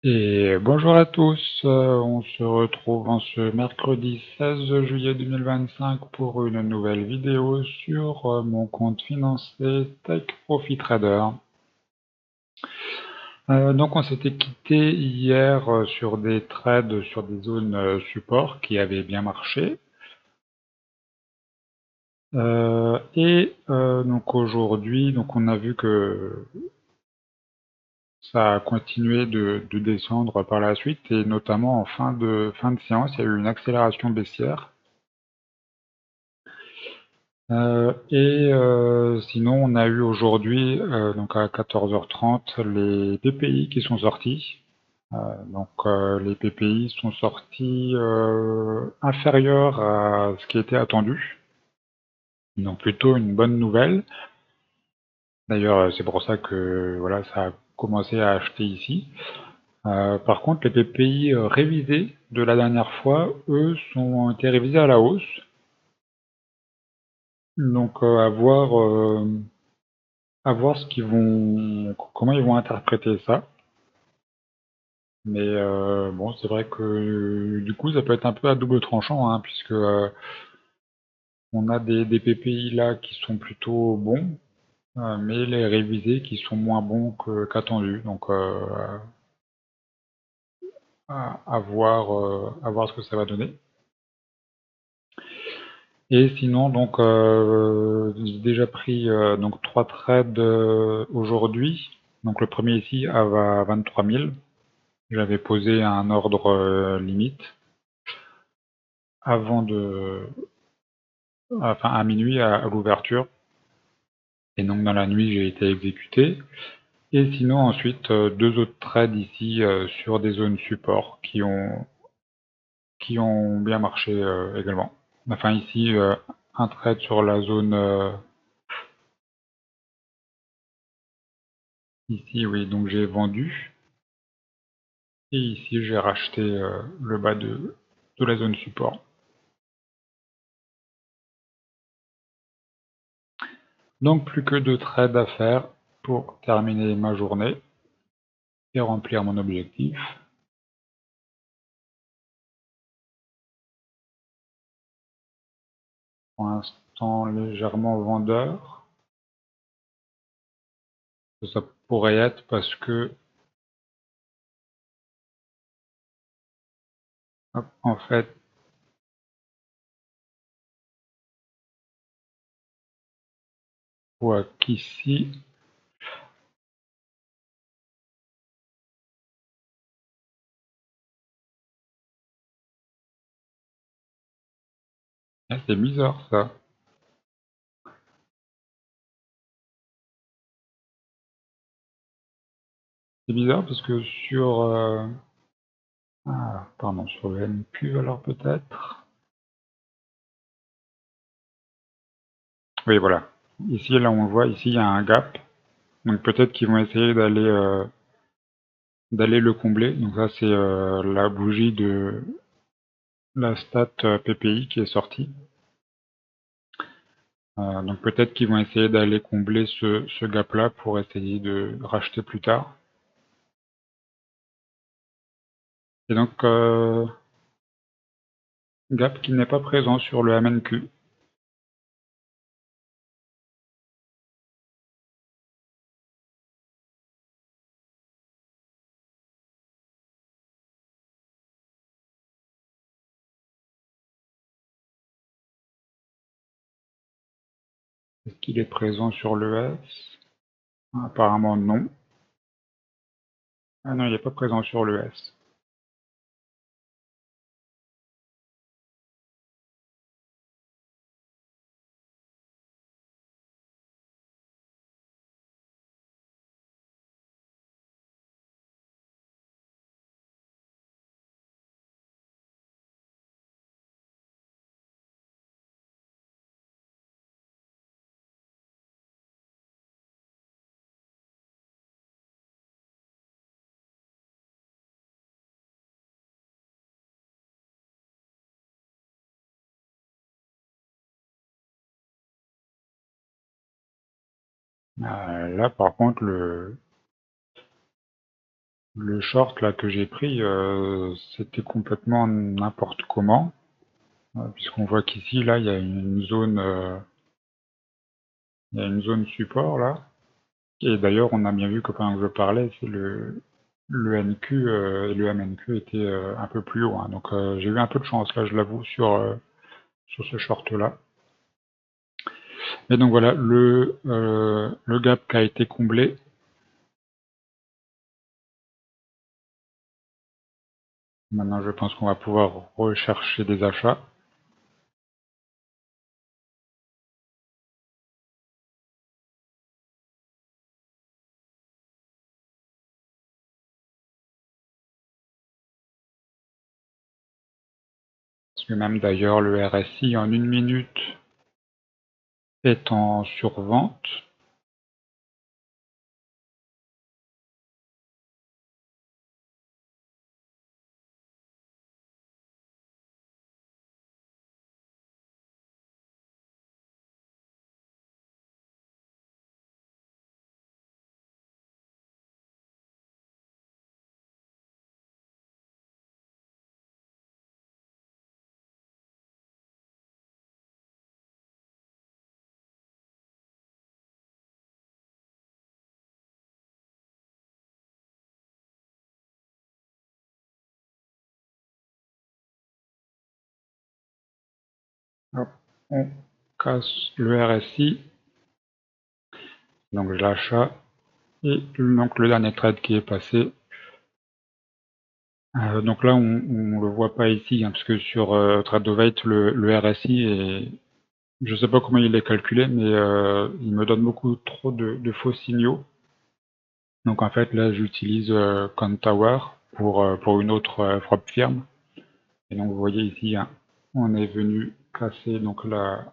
Et bonjour à tous, on se retrouve en ce mercredi 16 juillet 2025 pour une nouvelle vidéo sur mon compte financier Take Profit Trader. Donc on s'était quitté hier sur des trades sur des zones support qui avaient bien marché. Donc aujourd'hui, on a vu que ça a continué de descendre par la suite et notamment en fin de séance, il y a eu une accélération baissière. Sinon, on a eu aujourd'hui, donc à 14h30, les PPI qui sont sortis. Les PPI sont sortis inférieurs à ce qui était attendu. Donc plutôt une bonne nouvelle. D'ailleurs, c'est pour ça que voilà, ça a commencé à acheter ici. Par contre, les PPI révisés de la dernière fois, eux, ont été révisés à la hausse. Donc à voir comment ils vont interpréter ça. Mais bon, c'est vrai que du coup, ça peut être un peu à double tranchant, hein, puisque on a des PPI là qui sont plutôt bons, mais les révisés qui sont moins bons qu'attendus. Donc à voir ce que ça va donner. Et sinon, j'ai déjà pris donc 3 trades aujourd'hui. Donc le premier ici à 23 000. J'avais posé un ordre limite avant à minuit à l'ouverture. Et donc dans la nuit, j'ai été exécuté. Et sinon ensuite, deux autres trades ici sur des zones support qui ont bien marché également. Enfin ici, un trade sur la zone ici, oui, donc j'ai vendu. Et ici, j'ai racheté le bas de la zone support. Donc plus que 2 trades à faire pour terminer ma journée et remplir mon objectif. Pour l'instant, légèrement vendeur. Ça pourrait être parce que, hop, en fait, voit qu'ici, ah, c'est bizarre ça. C'est bizarre parce que sur, pardon, sur le NQ alors peut-être. Oui, voilà. Ici, là, on le voit, ici, il y a un gap. Donc peut-être qu'ils vont essayer d'aller le combler. Donc ça, c'est la bougie de la stat PPI qui est sortie. Donc peut-être qu'ils vont essayer d'aller combler ce gap-là pour essayer de racheter plus tard. Et donc gap qui n'est pas présent sur le MNQ. Est-ce qu'il est présent sur le S? Apparemment non. Ah non, il n'est pas présent sur le S. Là par contre Le short là que j'ai pris, c'était complètement n'importe comment, puisqu'on voit qu'ici là il y a une zone, support là. Et d'ailleurs, on a bien vu que pendant que je parlais, c'est le NQ et le MNQ étaient un peu plus haut, hein. Donc j'ai eu un peu de chance là, je l'avoue, sur ce short là. Et donc voilà, le gap qui a été comblé. Maintenant, je pense qu'on va pouvoir rechercher des achats. Parce que même d'ailleurs, le RSI en 1 minute est en survente. Hop, on casse le RSI, donc l'achat, et donc le dernier trade qui est passé. Donc là, on le voit pas ici, hein, parce que sur Tradovate, le RSI est, je sais pas comment il est calculé, mais il me donne beaucoup trop de faux signaux. Donc en fait, là, j'utilise Contower pour une autre prop firme. Et donc vous voyez ici, hein, on est venu casser donc la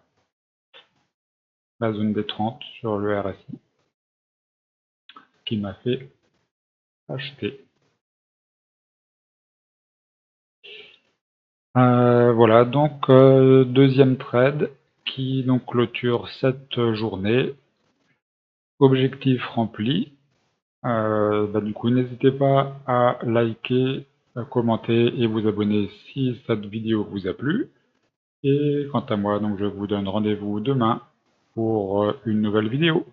zone des 30 sur le RSI, qui m'a fait acheter. Voilà, donc deuxième trade qui donc clôture cette journée. Objectif rempli. Du coup, n'hésitez pas à liker, à commenter et vous abonner si cette vidéo vous a plu. Et quant à moi, donc je vous donne rendez-vous demain pour une nouvelle vidéo.